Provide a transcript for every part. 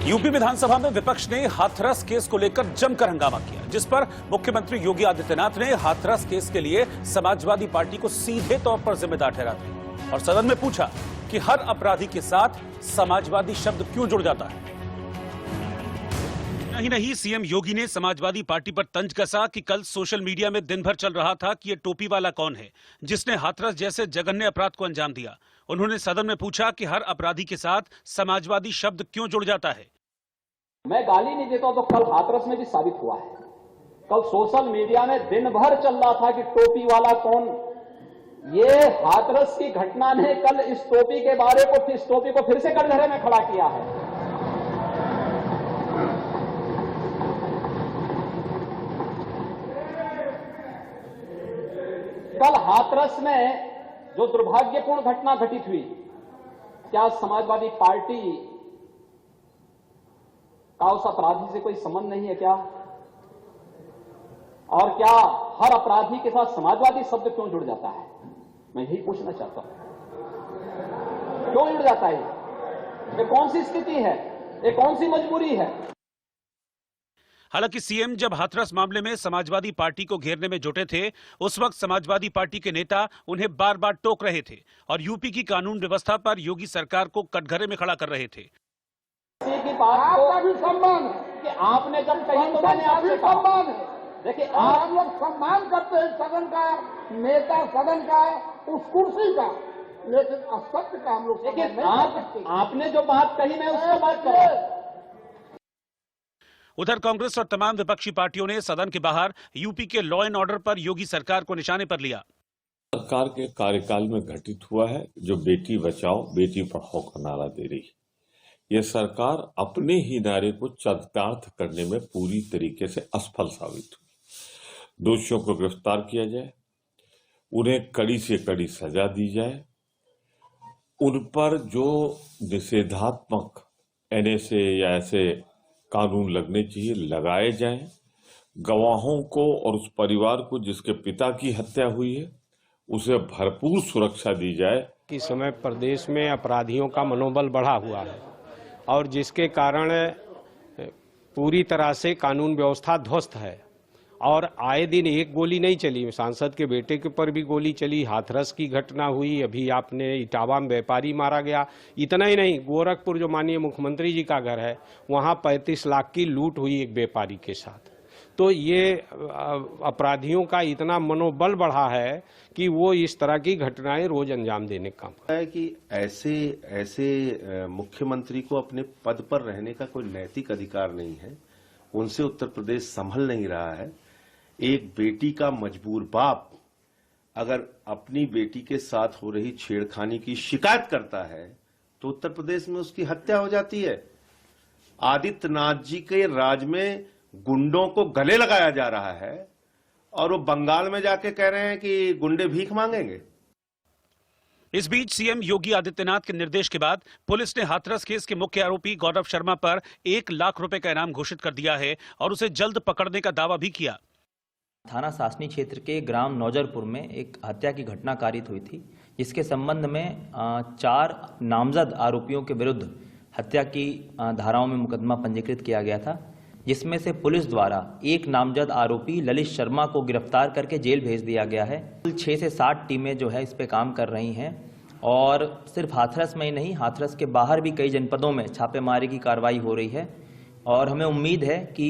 UP विधानसभा में विपक्ष ने हाथरस केस को लेकर जमकर हंगामा किया, जिस पर मुख्यमंत्री योगी आदित्यनाथ ने हाथरस केस के लिए समाजवादी पार्टी को सीधे तौर पर जिम्मेदार ठहरा दिया और सदन में पूछा कि हर अपराधी के साथ समाजवादी शब्द क्यों जुड़ जाता है। नहीं, सीएम योगी ने समाजवादी पार्टी पर तंज कसा कि कल सोशल मीडिया में दिन भर चल रहा था कि ये टोपी वाला कौन है जिसने हाथरस जैसे जघन्य अपराध को अंजाम दिया। उन्होंने सदन में पूछा कि हर अपराधी के साथ समाजवादी शब्द क्यों जुड़ जाता है। मैं गाली नहीं देता तो कल हाथरस में भी साबित हुआ है। कल सोशल मीडिया में दिन भर चल रहा था कि टोपी वाला कौन। ये हाथरस की घटना ने कल इस टोपी के बारे को इस टोपी को फिर से कटघरे में खड़ा किया है। कल हाथरस में जो दुर्भाग्यपूर्ण घटना घटित हुई, क्या समाजवादी पार्टी का उस अपराधी से कोई संबंध नहीं है क्या? और क्या हर अपराधी के साथ समाजवादी शब्द क्यों जुड़ जाता है? मैं यही पूछना चाहता हूं, क्यों जुड़ जाता है? ये कौन सी स्थिति है? ये कौन सी मजबूरी है? हालांकि सीएम जब हाथरस मामले में समाजवादी पार्टी को घेरने में जुटे थे, उस वक्त समाजवादी पार्टी के नेता उन्हें बार बार टोक रहे थे और यूपी की कानून व्यवस्था पर योगी सरकार को कटघरे में खड़ा कर रहे थे। की बात आपका भी सम्मान है कि आपने जब कही तो मैंने आपसे सम्मान है। देखिए, आप लोग सम्मान करते हैं सदन का, नेता सदन का, उस कुर्सी का, लेकिन असत्य का हम लोग देखिए, आपने जो बात कही मैं उसको बात कर रहा हूं। उधर कांग्रेस और तमाम विपक्षी पार्टियों ने सदन के बाहर यूपी के लॉ एंड ऑर्डर पर योगी सरकार को निशाने पर लिया। सरकार के कार्यकाल में घटित हुआ है जो बेटी बचाओ बेटी पढ़ाओ का नारा दे रही है। यह सरकार अपने ही नारे को चरितार्थ करने में पूरी तरीके से असफल साबित हुई। दोषियों को गिरफ्तार किया जाए, उन्हें कड़ी से कड़ी सजा दी जाए, उन पर जो निषेधात्मक एनएसए या ऐसे कानून लगने चाहिए लगाए जाएं, गवाहों को और उस परिवार को जिसके पिता की हत्या हुई है उसे भरपूर सुरक्षा दी जाए। कि समय प्रदेश में अपराधियों का मनोबल बढ़ा हुआ है और जिसके कारण पूरी तरह से कानून व्यवस्था ध्वस्त है और आए दिन एक गोली नहीं चली, सांसद के बेटे के पर भी गोली चली, हाथरस की घटना हुई, अभी आपने इटावा में व्यापारी मारा गया। इतना ही नहीं, गोरखपुर जो माननीय मुख्यमंत्री जी का घर है वहां 35 लाख की लूट हुई एक व्यापारी के साथ। तो ये अपराधियों का इतना मनोबल बढ़ा है कि वो इस तरह की घटनाएं रोज अंजाम देने का है कि ऐसे मुख्यमंत्री को अपने पद पर रहने का कोई नैतिक अधिकार नहीं है। उनसे उत्तर प्रदेश संभल नहीं रहा है। एक बेटी का मजबूर बाप अगर अपनी बेटी के साथ हो रही छेड़खानी की शिकायत करता है तो उत्तर प्रदेश में उसकी हत्या हो जाती है। आदित्यनाथ जी के राज में गुंडों को गले लगाया जा रहा है और वो बंगाल में जाके कह रहे हैं कि गुंडे भीख मांगेंगे। इस बीच सीएम योगी आदित्यनाथ के निर्देश के बाद पुलिस ने हाथरस केस के मुख्य आरोपी गौरव शर्मा पर 1 लाख रुपए का इनाम घोषित कर दिया है और उसे जल्द पकड़ने का दावा भी किया। थाना सासनी क्षेत्र के ग्राम नौजरपुर में एक हत्या की घटना कारित हुई थी, जिसके संबंध में 4 नामजद आरोपियों के विरुद्ध हत्या की धाराओं में मुकदमा पंजीकृत किया गया था, जिसमें से पुलिस द्वारा एक नामजद आरोपी ललित शर्मा को गिरफ्तार करके जेल भेज दिया गया है। 6 से 7 टीमें जो है इस पे काम कर रही हैं और सिर्फ हाथरस में ही नहीं, हाथरस के बाहर भी कई जनपदों में छापेमारी की कार्रवाई हो रही है और हमें उम्मीद है कि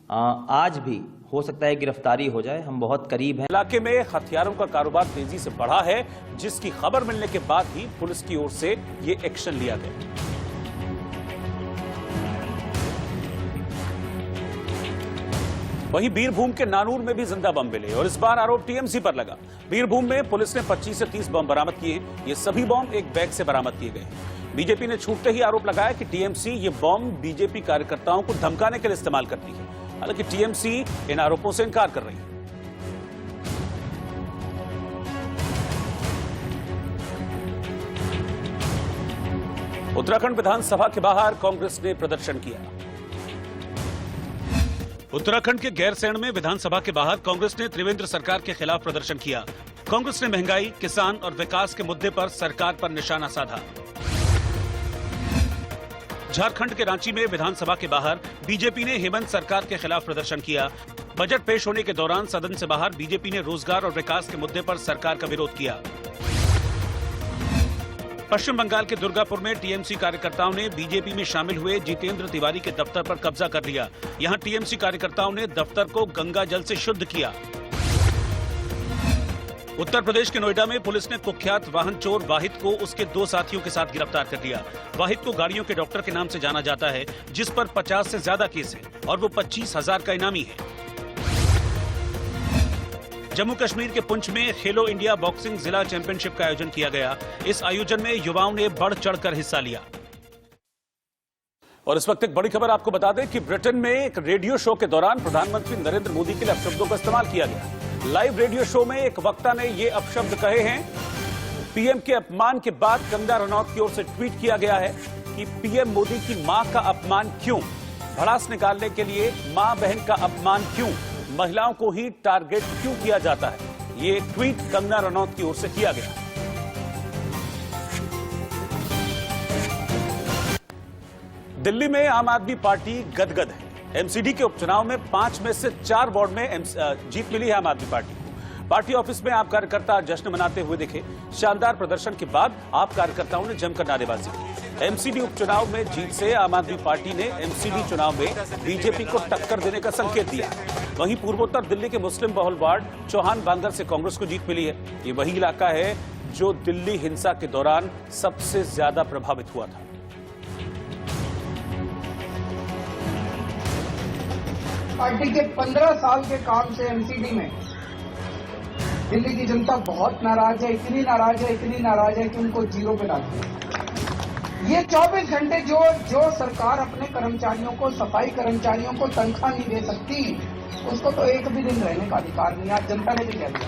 आज भी हो सकता है गिरफ्तारी हो जाए। हम बहुत करीब हैं। इलाके में हथियारों का कारोबार तेजी से बढ़ा है, जिसकी खबर मिलने के बाद ही पुलिस की ओर से ये एक्शन लिया गया। वहीं बीरभूम के नानूर में भी जिंदा बम मिले और इस बार आरोप टीएमसी पर लगा। बीरभूम में पुलिस ने 25 से 30 बम बरामद किए हैं। ये सभी बम एक बैग से बरामद किए गए। बीजेपी ने छूटते ही आरोप लगाया कि टीएमसी ये बम बीजेपी कार्यकर्ताओं को धमकाने के लिए इस्तेमाल करती है। हालांकि टीएमसी इन आरोपों से इनकार कर रही है। उत्तराखंड विधानसभा के बाहर कांग्रेस ने प्रदर्शन किया। उत्तराखंड के गैरसैंण में विधानसभा के बाहर कांग्रेस ने त्रिवेंद्र सरकार के खिलाफ प्रदर्शन किया। कांग्रेस ने महंगाई, किसान और विकास के मुद्दे पर सरकार पर निशाना साधा। झारखंड के रांची में विधानसभा के बाहर बीजेपी ने हेमंत सरकार के खिलाफ प्रदर्शन किया। बजट पेश होने के दौरान सदन से बाहर बीजेपी ने रोजगार और विकास के मुद्दे पर सरकार का विरोध किया। पश्चिम बंगाल के दुर्गापुर में टीएमसी कार्यकर्ताओं ने बीजेपी में शामिल हुए जितेंद्र तिवारी के दफ्तर पर कब्जा कर लिया। यहां टीएमसी कार्यकर्ताओं ने दफ्तर को गंगा जल से शुद्ध किया। उत्तर प्रदेश के नोएडा में पुलिस ने कुख्यात वाहन चोर वाहिद को उसके 2 साथियों के साथ गिरफ्तार कर लिया। वाहिद को गाड़ियों के डॉक्टर के नाम से जाना जाता है, जिस पर 50 से ज्यादा केस हैं और वो 25,000 का इनामी है। जम्मू कश्मीर के पुंछ में खेलो इंडिया बॉक्सिंग जिला चैंपियनशिप का आयोजन किया गया। इस आयोजन में युवाओं ने बढ़ चढ़कर हिस्सा लिया। और इस वक्त एक बड़ी खबर आपको बता दें कि ब्रिटेन में एक रेडियो शो के दौरान प्रधानमंत्री नरेंद्र मोदी के लिए अपशब्दों का इस्तेमाल किया गया। लाइव रेडियो शो में एक वक्ता ने ये अपशब्द कहे हैं। पीएम के अपमान के बाद कंगना रनौत की ओर से ट्वीट किया गया है कि पीएम मोदी की मां का अपमान क्यों, भड़ास निकालने के लिए मां बहन का अपमान क्यों, महिलाओं को ही टारगेट क्यों किया जाता है। ये ट्वीट कंगना रनौत की ओर से किया गया। दिल्ली में आम आदमी पार्टी गदगद है। एमसीडी के उपचुनाव में 5 में से 4 वार्ड में जीत मिली है आम आदमी पार्टी को। पार्टी ऑफिस में आप कार्यकर्ता जश्न मनाते हुए दिखे। शानदार प्रदर्शन के बाद आप कार्यकर्ताओं ने जमकर नारेबाजी की। एमसीडी उपचुनाव में जीत से आम आदमी पार्टी ने एमसीडी चुनाव में बीजेपी को टक्कर देने का संकेत दिया। वहीं पूर्वोत्तर दिल्ली के मुस्लिम बहुल वार्ड चौहान बांगर से कांग्रेस को जीत मिली है। ये वही इलाका है जो दिल्ली हिंसा के दौरान सबसे ज्यादा प्रभावित हुआ था। पार्टी के 15 साल के काम से एमसीडी में दिल्ली की जनता बहुत नाराज है, इतनी नाराज है कि उनको जीरो पे डाल दिया। ये 24 घंटे जो सरकार अपने कर्मचारियों को, सफाई कर्मचारियों को तनख्वाह नहीं दे सकती, उसको तो एक भी दिन रहने का अधिकार नहीं। आज जनता ने भी कह दिया,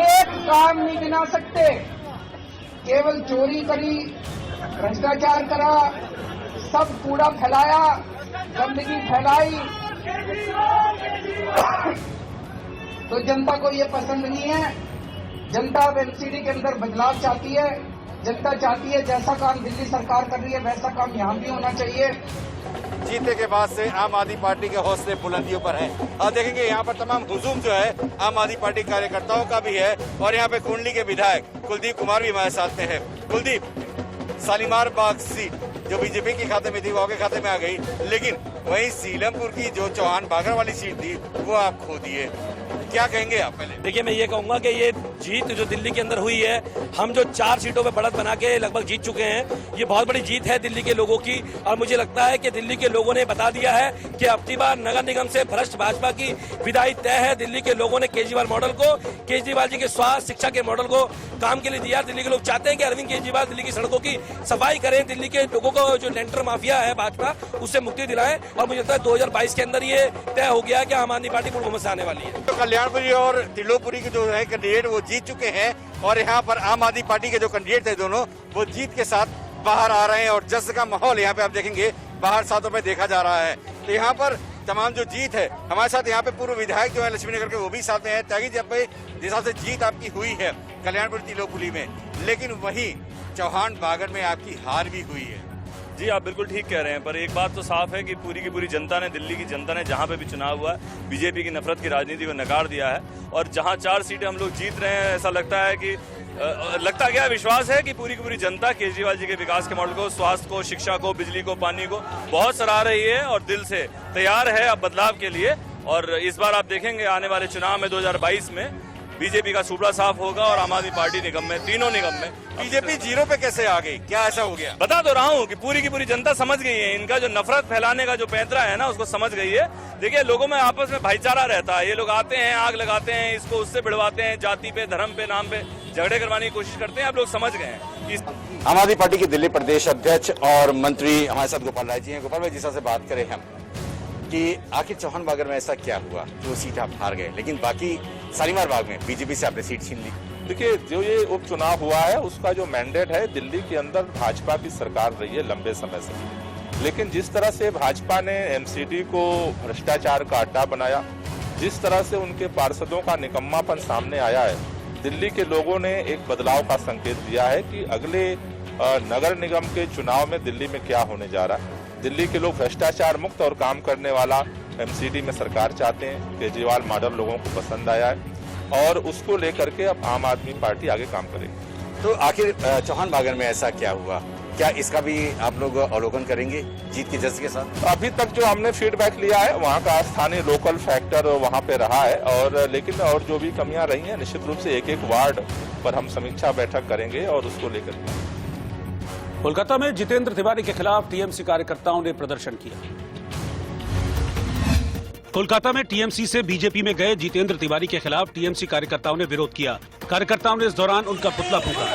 एक काम नहीं गिना सकते, केवल चोरी करी, भ्रष्टाचार करा, सब कूड़ा फैलाया, गंदगी फैलाई। तो जनता को ये पसंद नहीं है। जनता अब एमसीडी के अंदर बदलाव चाहती है। जनता चाहती है जैसा काम दिल्ली सरकार कर रही है वैसा काम यहाँ भी होना चाहिए। जीतने के बाद से आम आदमी पार्टी के हौसले बुलंदियों पर हैं। और देखेंगे यहाँ पर तमाम हुजूम जो है आम आदमी पार्टी कार्यकर्ताओं का भी है। और यहाँ पे कुंडली के विधायक कुलदीप कुमार भी हमारे साथ में है। कुलदीप, शालीमार बाग सीट जो बीजेपी के खाते में थी वो आपके खाते में आ गई, लेकिन वहीं सीलमपुर की जो चौहान बागर वाली सीट थी वो आप खो दिए। क्या कहेंगे आप? पहले देखिए, मैं ये कहूंगा कि ये जीत जो दिल्ली के अंदर हुई है, हम जो 4 सीटों पे बढ़त बना के लगभग जीत चुके हैं, ये बहुत बड़ी जीत है दिल्ली के लोगों की। और मुझे लगता है कि दिल्ली के लोगों ने बता दिया है कि अब की बार नगर निगम से भ्रष्ट भाजपा की विदाई तय है। दिल्ली के लोगों ने केजरीवाल मॉडल को, केजरीवाल जी के स्वास्थ्य शिक्षा के मॉडल को काम के लिए दिया। दिल्ली के लोग चाहते हैं कि अरविंद केजरीवाल दिल्ली की सड़कों की सफाई करें, दिल्ली के लोगों को जो लेंटर माफिया है भाजपा उससे मुक्ति दिलाएं। और मुझे लगता है 2022 के अंदर ये तय हो गया कि आम आदमी पार्टी पूर्ण बहुमत से आने वाली है। तो कल्याणपुरी और त्रिलोकपुरी के जो है कैंडिडेट वो जीत चुके हैं और यहाँ पर आम आदमी पार्टी के जो कैंडिडेट थे दोनों वो जीत के साथ बाहर आ रहे हैं। और जश्न का माहौल यहाँ पे आप देखेंगे बाहर साथों में देखा जा रहा है। तो यहाँ पर तमाम जो जीत है, हमारे साथ यहाँ पे पूर्व विधायक जो है लक्ष्मीनगर के वो भी साथ में है। ताकि जब पे जिस हिसाब से जीत आपकी हुई है कल्याणपुरी त्रिलोकपुरी में, लेकिन वही चौहान बागर में आपकी हार भी हुई है। जी, आप बिल्कुल ठीक कह रहे हैं, पर एक बात तो साफ है कि पूरी की पूरी जनता ने, दिल्ली की जनता ने जहां पे भी चुनाव हुआ है बीजेपी की नफरत की राजनीति को नकार दिया है। और जहां 4 सीटें हम लोग जीत रहे हैं, ऐसा लगता है कि लगता क्या विश्वास है कि पूरी की पूरी जनता केजरीवाल जी के विकास के मॉडल को, स्वास्थ्य को, शिक्षा को, बिजली को, पानी को बहुत सराह रही है और दिल से तैयार है अब बदलाव के लिए। और इस बार आप देखेंगे आने वाले चुनाव में 2022 में बीजेपी का सूबड़ा साफ होगा और आम आदमी पार्टी निगम में, तीनों निगम में। बीजेपी जीरो पे कैसे आ गई? क्या ऐसा हो गया? बता तो रहा हूँ कि पूरी की पूरी जनता समझ गई है। इनका जो नफरत फैलाने का जो पैंतरा है ना, उसको समझ गई है। देखिए, लोगों में आपस में भाईचारा रहता है। ये लोग आते हैं, आग लगाते हैं, इसको उससे भिड़वाते हैं, जाति पे, धर्म पे, नाम पे झगड़े करवाने की कोशिश करते हैं। आप लोग समझ गए हैं। आम आदमी पार्टी के दिल्ली प्रदेश अध्यक्ष और मंत्री हमारे साथ गोपाल राय जी हैं। गोपाल भाई, जिस तरह से बात करें हम कि आखिर चौहान बागर में ऐसा क्या हुआ जो सीट आप हार गए, लेकिन बाकी शालीमार बाग में बीजेपी से आपने सीट छीन ली? देखिए, जो ये उपचुनाव हुआ है उसका जो मैंडेट है, दिल्ली के अंदर भाजपा की सरकार रही है लंबे समय से, लेकिन जिस तरह से भाजपा ने एमसीडी को भ्रष्टाचार का अड्डा बनाया, जिस तरह से उनके पार्षदों का निकम्मापन सामने आया है, दिल्ली के लोगों ने एक बदलाव का संकेत दिया है कि अगले नगर निगम के चुनाव में दिल्ली में क्या होने जा रहा है। दिल्ली के लोग भ्रष्टाचार मुक्त और काम करने वाला एमसीडी में सरकार चाहते हैं। केजरीवाल मॉडल लोगों को पसंद आया है और उसको लेकर के अब आम आदमी पार्टी आगे काम करेगी। तो आखिर चौहान बागर में ऐसा क्या हुआ, क्या इसका भी आप लोग अवलोकन करेंगे जीत के जज्बे के साथ? अभी तक जो हमने फीडबैक लिया है वहाँ का स्थानीय लोकल फैक्टर वहाँ पे रहा है और लेकिन और जो भी कमियां रही हैं निश्चित रूप से एक एक वार्ड पर हम समीक्षा बैठक करेंगे और उसको लेकर। कोलकाता में जितेंद्र तिवारी के खिलाफ टीएमसी कार्यकर्ताओं ने प्रदर्शन किया। कोलकाता में टीएमसी से बीजेपी में गए जितेंद्र तिवारी के खिलाफ टीएमसी कार्यकर्ताओं ने विरोध किया। कार्यकर्ताओं ने इस दौरान उनका पुतला फूंका।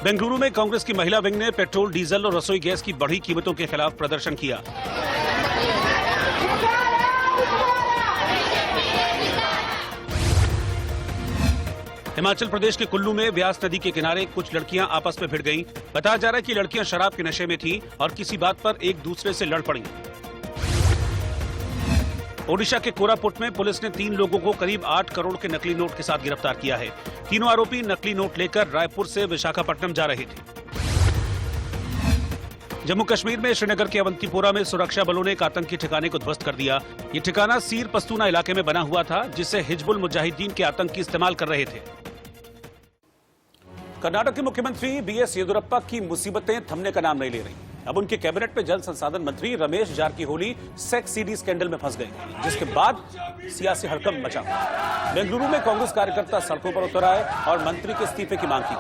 बेंगलुरु में कांग्रेस की महिला विंग ने पेट्रोल, डीजल और रसोई गैस की बढ़ी कीमतों के खिलाफ प्रदर्शन किया। हिमाचल प्रदेश के कुल्लू में व्यास नदी के किनारे कुछ लड़कियां आपस में भिड़ गईं। बताया जा रहा है कि लड़कियां शराब के नशे में थीं और किसी बात पर एक दूसरे से लड़ पड़ी। ओडिशा के कोरापुट में पुलिस ने 3 लोगों को करीब 8 करोड़ के नकली नोट के साथ गिरफ्तार किया है। तीनों आरोपी नकली नोट लेकर रायपुर से विशाखापट्टनम जा रहे थे। जम्मू कश्मीर में श्रीनगर के अवंतीपोरा में सुरक्षा बलों ने एक आतंकी ठिकाने को ध्वस्त कर दिया। ये ठिकाना सीर पस्तूना इलाके में बना हुआ था, जिसे हिजबुल मुजाहिदीन के आतंकी इस्तेमाल कर रहे थे। कर्नाटक के मुख्यमंत्री बीएस येदियुरप्पा की मुसीबतें थमने का नाम नहीं ले रही। अब उनके कैबिनेट में जल संसाधन मंत्री Ramesh Jarkiholi sex CD scandal में फंस गए, जिसके बाद सियासी हड़कंप मचा। बेंगलुरु में कांग्रेस कार्यकर्ता सड़कों पर उतर आए और मंत्री के इस्तीफे की मांग की।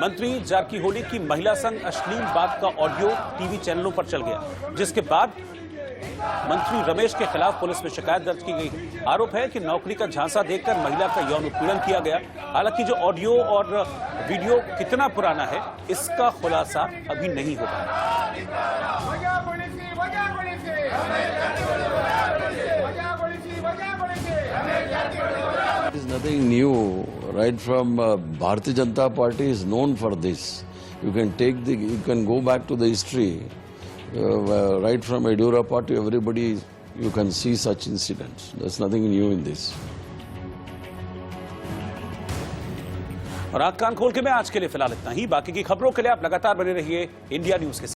मंत्री जारकीहोली की महिला संग अश्लील बात का ऑडियो टीवी चैनलों पर चल गया, जिसके बाद मंत्री रमेश के खिलाफ पुलिस में शिकायत दर्ज की गई। आरोप है कि नौकरी का झांसा देकर महिला का यौन उत्पीड़न किया गया। हालांकि जो ऑडियो और वीडियो कितना पुराना है, इसका खुलासा अभी नहीं हो पाया। It is nothing new. Right from Bharatiya Janata Party is known for this. You can go back to the history. Right from Yediyurappa to everybody, you can see such incidents. There's nothing new in this. और आंख कान खोल के मैं आज के लिए फिलहाल इतना ही। बाकी की खबरों के लिए आप लगातार बने रहिए इंडिया न्यूज के साथ।